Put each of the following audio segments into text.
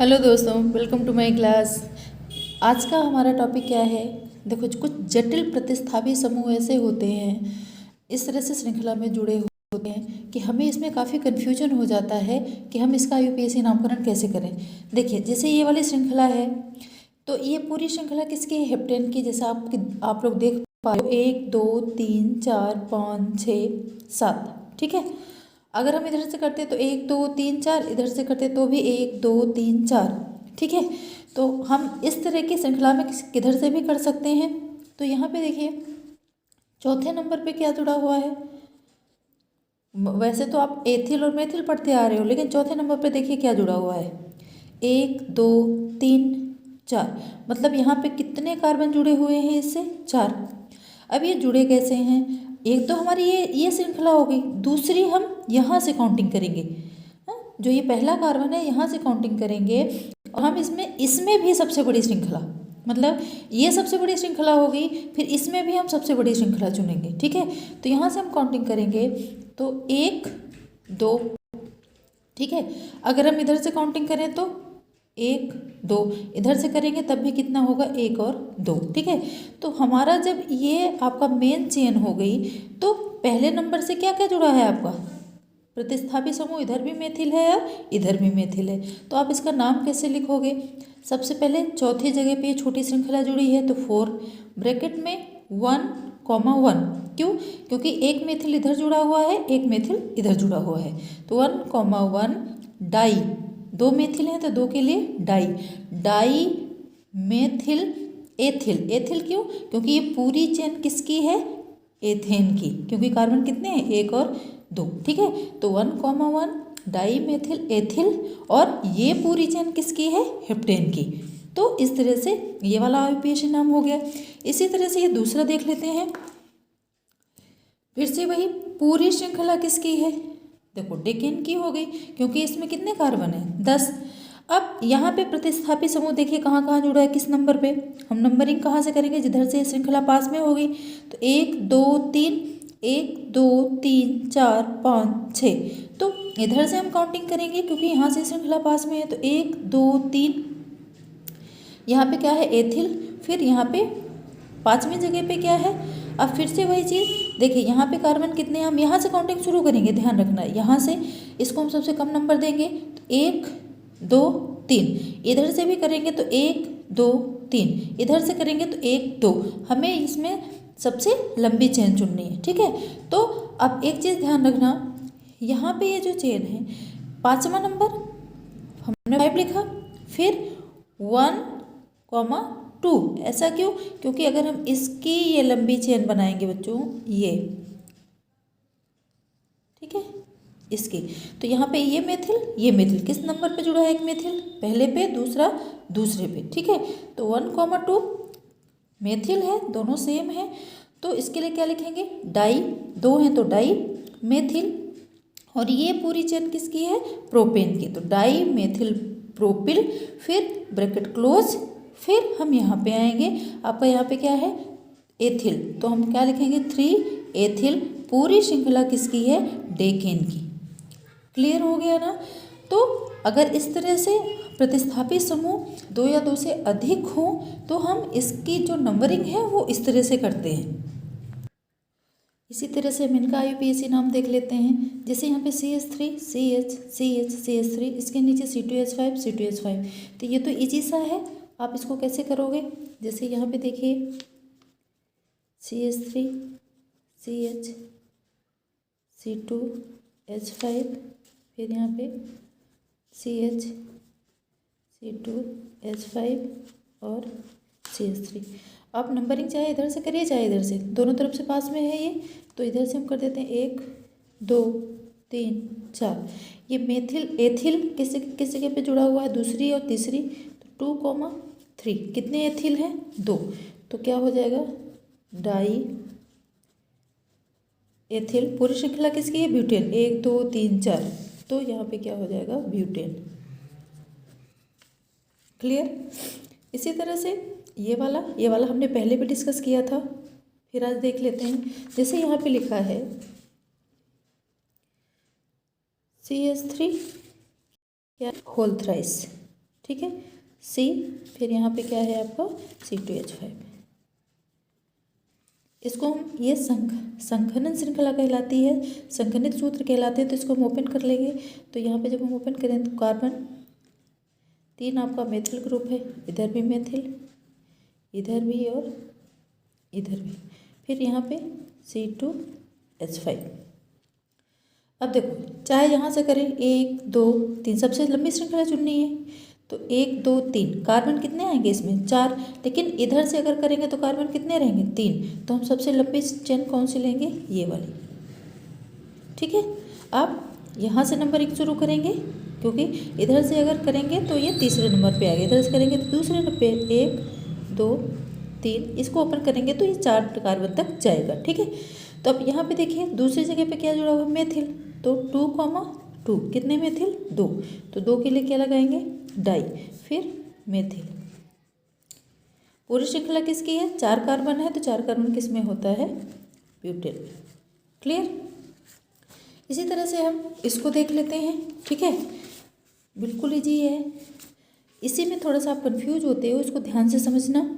Hello दोस्तों, welcome to my class. आज का हमारा टॉपिक क्या है? देखो, कुछ जटिल प्रतिस्थापी समूह ऐसे होते हैं, इस तरह से श्रृंखला में जुड़े होते हैं कि हमें इसमें काफ़ी कन्फ्यूजन हो जाता है कि हम इसका यूपीएससी नामकरण कैसे करें। देखिए, जैसे ये वाली श्रृंखला है तो ये पूरी श्रृंखला किसकी है? हेप्टेन की। जैसा आप लोग देख पा रहे हो, 1 2 3 4 5 6 7। ठीक है, अगर हम इधर से करते तो 1 2 3 4, इधर से करते तो भी 1 2 3 4। ठीक है, तो हम इस तरह की श्रृंखला में किधर से भी कर सकते हैं। तो यहाँ पे देखिए, चौथे नंबर पे क्या जुड़ा हुआ है? वैसे तो आप एथिल और मेथिल पढ़ते आ रहे हो, लेकिन चौथे नंबर पे देखिए क्या जुड़ा हुआ है। 1 2 3 4, मतलब यहाँ पे कितने कार्बन जुड़े हुए हैं इससे? 4। अब ये जुड़े कैसे हैं? एक तो हमारी ये श्रृंखला हो गई, दूसरी हम यहाँ से काउंटिंग करेंगे। हाँ? जो ये पहला कार्बन है यहाँ से काउंटिंग करेंगे, और हम इसमें भी सबसे बड़ी श्रृंखला, मतलब ये सबसे बड़ी श्रृंखला हो गई, फिर इसमें भी हम सबसे बड़ी श्रृंखला चुनेंगे। ठीक है, तो यहाँ से हम काउंटिंग करेंगे तो 1 2। ठीक है, अगर हम इधर से काउंटिंग करें तो 1 2, इधर से करेंगे तब भी कितना होगा? 1 और 2। ठीक है, तो हमारा जब ये आपका मेन चेन हो गई तो पहले नंबर से क्या क्या जुड़ा है आपका? प्रतिस्थापी समूह। इधर भी मेथिल है और इधर भी मेथिल है, तो आप इसका नाम कैसे लिखोगे? सबसे पहले चौथी जगह पे ये छोटी श्रृंखला जुड़ी है तो 4 ब्रैकेट में 1 1। क्यों? क्योंकि एक मेथिल इधर जुड़ा हुआ है, एक मेथिल इधर जुड़ा हुआ है, तो 1 1 डाई। 2 मेथिल हैं तो 2 के लिए di. Di methyl ethyl. Ethyl क्यों? क्योंकि ये पूरी चेन किसकी है? एथेन की, क्योंकि कार्बन कितने हैं? 1 और 2। ठीक है, तो 1 1 डाई मेथिल एथिल, और ये पूरी चेन किसकी है? हेप्टेन की। तो इस तरह से ये वाला आईयूपीएसी नाम हो गया। इसी तरह से ये दूसरा देख लेते हैं। फिर से वही पूरी श्रृंखला किसकी है? देखो, डेकेन की हो गई, क्योंकि इसमें कितने कार्बन हैं? 10। अब यहाँ पे प्रतिस्थापी समूह देखिए कहाँ कहाँ जुड़ा है, किस नंबर पे? हम नंबरिंग कहाँ से करेंगे? जिधर से श्रृंखला पास में हो गई, तो 1 2 3, 1 2 3 4 5 6। तो इधर से हम काउंटिंग करेंगे क्योंकि यहाँ से श्रृंखला पास में है, तो 1 2 3। यहाँ पे क्या है? एथिल। फिर यहाँ पे 5वीं जगह पे क्या है? अब फिर से वही चीज़ देखिए, यहाँ पे कार्बन कितने हैं? हम यहाँ से काउंटिंग शुरू करेंगे, ध्यान रखना है। यहाँ से इसको हम सबसे कम नंबर देंगे, तो 1 2 3। इधर से भी करेंगे तो 1 2 3, इधर से करेंगे तो 1 2। हमें इसमें सबसे लंबी चेन चुननी है। ठीक है, तो अब एक चीज़ ध्यान रखना, यहाँ पे ये जो चेन है, 5वां नंबर हमने 5 लिखा, फिर 1 2। ऐसा क्यों? क्योंकि अगर हम इसकी ये लंबी चेन बनाएंगे बच्चों, ये, ठीक है, इसकी, तो यहाँ पे ये मेथिल किस नंबर पे जुड़ा है? एक मेथिल पहले पे, दूसरा दूसरे पे। ठीक है, तो 1 2 मेथिल है, दोनों सेम है, तो इसके लिए क्या लिखेंगे? डाई। 2 हैं तो डाई मेथिल, और ये पूरी चेन किसकी है? प्रोपेन की, तो डाई मेथिल प्रोपिल, फिर ब्रैकेट क्लोज, फिर हम यहाँ पे आएंगे, आपका यहाँ पे क्या है? एथिल, तो हम क्या लिखेंगे? 3 एथिल। पूरी श्रृंखला किसकी है? डेकेन की। क्लियर हो गया ना? तो अगर इस तरह से प्रतिस्थापी समूह 2 या 2 से अधिक हो तो हम इसकी जो नंबरिंग है वो इस तरह से करते हैं। इसी तरह से हम इनका आईयूपीएसी नाम देख लेते हैं। जैसे यहाँ पे CH3 CH CH CH3, इसके नीचे C2H5 C2H5, तो ये तो इजी सा है, आप इसको कैसे करोगे? जैसे यहाँ पे देखिए, CH3 CH C2H5, फिर यहाँ पे CH C2H5 और CH3। आप नंबरिंग चाहे इधर से करिए चाहे इधर से, दोनों तरफ से पास में है ये, तो इधर से हम कर देते हैं 1 2 3 4। ये मेथिल एथिल किस जगह पे जुड़ा हुआ है? दूसरी और तीसरी, तो 2 3। कितने एथिल हैं? 2, तो क्या हो जाएगा? Die ethyl. पूरी श्रृंखला किसकी है? ब्यूटेन। 1 2 3 4, तो यहाँ पे क्या हो जाएगा? ब्यूटेन। क्लियर? इसी तरह से ये वाला हमने पहले भी डिस्कस किया था, फिर आज देख लेते हैं। जैसे यहाँ पे लिखा है CH3 क्या? Whole thrice. ठीक है। C, फिर यहाँ पे क्या है आपका C2H5। इसको हम ये संघनन श्रृंखला कहलाती है, संघनित सूत्र कहलाते हैं। तो इसको हम ओपन कर लेंगे। तो यहाँ पे जब हम ओपन करें तो कार्बन 3 आपका मेथिल ग्रुप है, इधर भी मेथिल, इधर भी और इधर भी, फिर यहाँ पे C2H5। अब देखो चाहे यहाँ से करें 1 2 3, सबसे लंबी श्रृंखला चुननी है। तो 1 2 3 कार्बन कितने आएंगे इसमें 4, लेकिन इधर से अगर करेंगे तो कार्बन कितने रहेंगे 3। तो हम सबसे लंबी चेन कौन सी लेंगे, ये वाली, ठीक है। अब यहाँ से नंबरिंग शुरू करेंगे, क्योंकि इधर से अगर करेंगे तो ये तीसरे नंबर पे आएगा, इधर से करेंगे तो दूसरे नंबर पे 1 2 3, इसको ओपन करेंगे तो ये 4 कार्बन तक जाएगा, ठीक है। तो अब यहाँ पे देखिए दूसरी जगह पे क्या जुड़ा हुआ है, मेथिल। तो 2, कितने मेथिल 2, तो 2 के लिए क्या लगाएंगे डाई, फिर मेथिल। पूरी श्रृंखला किसकी है, 4 कार्बन है, तो 4 कार्बन किस में होता है, ब्यूटेन। क्लियर। इसी तरह से हम इसको देख लेते हैं, ठीक है। बिल्कुल ईजी है। इसी में थोड़ा सा आप कंफ्यूज होते हो, इसको ध्यान से समझना।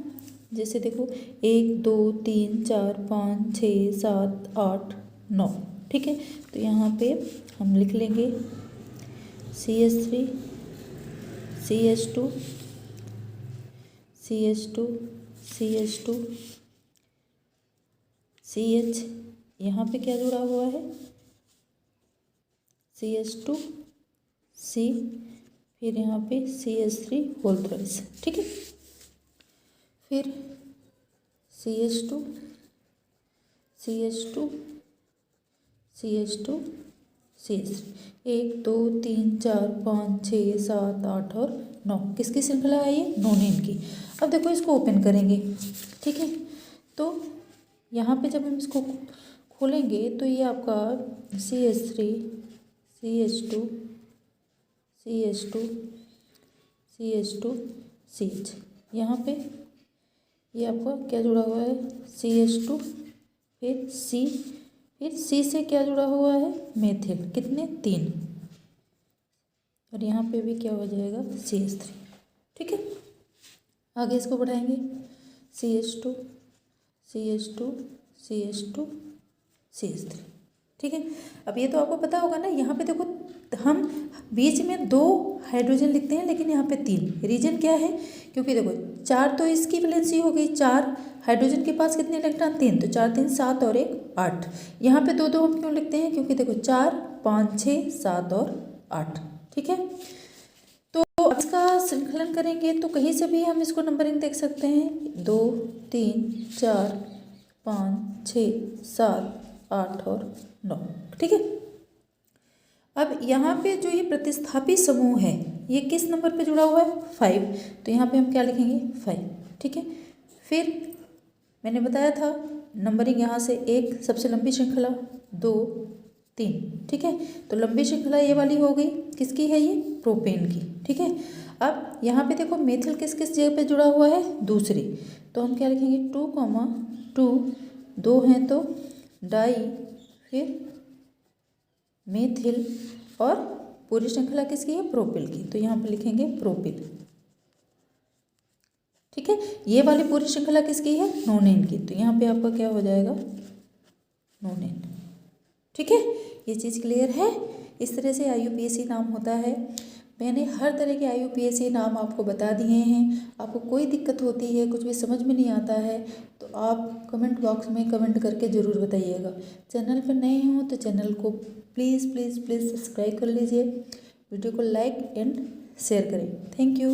जैसे देखो 1 2 3 4 5 6 7 8 9, ठीक है। तो यहाँ पे हम लिख लेंगे CH3 CH2 CH2 CH2 CH, यहाँ पे क्या जुड़ा हुआ है CH2 C, फिर यहाँ पे CH3 होल थ्राइस, ठीक है। फिर CH2 CH2 CH2 CH3, 1 2 3 4 5 6 7 8 और 9, किसकी श्रृंखला है ये, नोनेन की। अब देखो इसको ओपन करेंगे, ठीक है। तो यहाँ पे जब हम इसको खोलेंगे तो ये आपका CH3 CH2 CH2 CH2 CH, यहाँ पे ये आपका क्या जुड़ा हुआ है CH2, फिर C, फिर C से क्या जुड़ा हुआ है मेथिल, कितने 3, और यहाँ पे भी क्या हो जाएगा CH3, ठीक है। आगे इसको बढ़ाएंगे CH2 CH2 CH2 CH3, ठीक है। अब ये तो आपको पता होगा ना, यहाँ पे देखो हम बीच में 2 हाइड्रोजन लिखते हैं, लेकिन यहाँ पे 3। रीजन क्या है, क्योंकि देखो 4 तो इसकी वैलेंसी हो गई, 4 हाइड्रोजन के पास कितने इलेक्ट्रॉन 3, तो 4 3 7 और 1 8। यहाँ पे 2 2 हम क्यों लिखते हैं, क्योंकि देखो 4 5 6 7 और 8, ठीक है। तो इसका श्रृंखलन करेंगे तो कहीं से भी हम इसको नंबरिंग देख सकते हैं, 2 3 4 5 6 7 8 और 9, ठीक है। अब यहाँ पे जो ये प्रतिस्थापी समूह है ये किस नंबर पे जुड़ा हुआ है 5, तो यहाँ पे हम क्या लिखेंगे 5, ठीक है। फिर मैंने बताया था नंबरिंग यहाँ से 1 सबसे लंबी श्रृंखला, 2 3, ठीक है। तो लंबी श्रृंखला ये वाली हो गई, किसकी है ये, प्रोपेन की, ठीक है। अब यहाँ पे देखो मेथिल किस किस जगह पे जुड़ा हुआ है, दूसरी, तो हम क्या लिखेंगे 2, 2 हैं तो डाई, फिर मेथिल, और पूरी श्रृंखला किसकी है, प्रोपिल की, तो यहाँ पे लिखेंगे प्रोपिल, ठीक है। ये वाली पूरी श्रृंखला किसकी है, नोनेन की, तो यहाँ पे आपका क्या हो जाएगा नोनेन, ठीक है। ये चीज़ क्लियर है। इस तरह से IUPAC नाम होता है। मैंने हर तरह के IUPAC नाम आपको बता दिए हैं। आपको कोई दिक्कत होती है, कुछ भी समझ में नहीं आता है, तो आप कमेंट बॉक्स में कमेंट करके ज़रूर बताइएगा। चैनल पर नए हो तो चैनल को प्लीज़ प्लीज़ प्लीज़ सब्सक्राइब कर लीजिए, वीडियो को लाइक एंड शेयर करें। Thank you.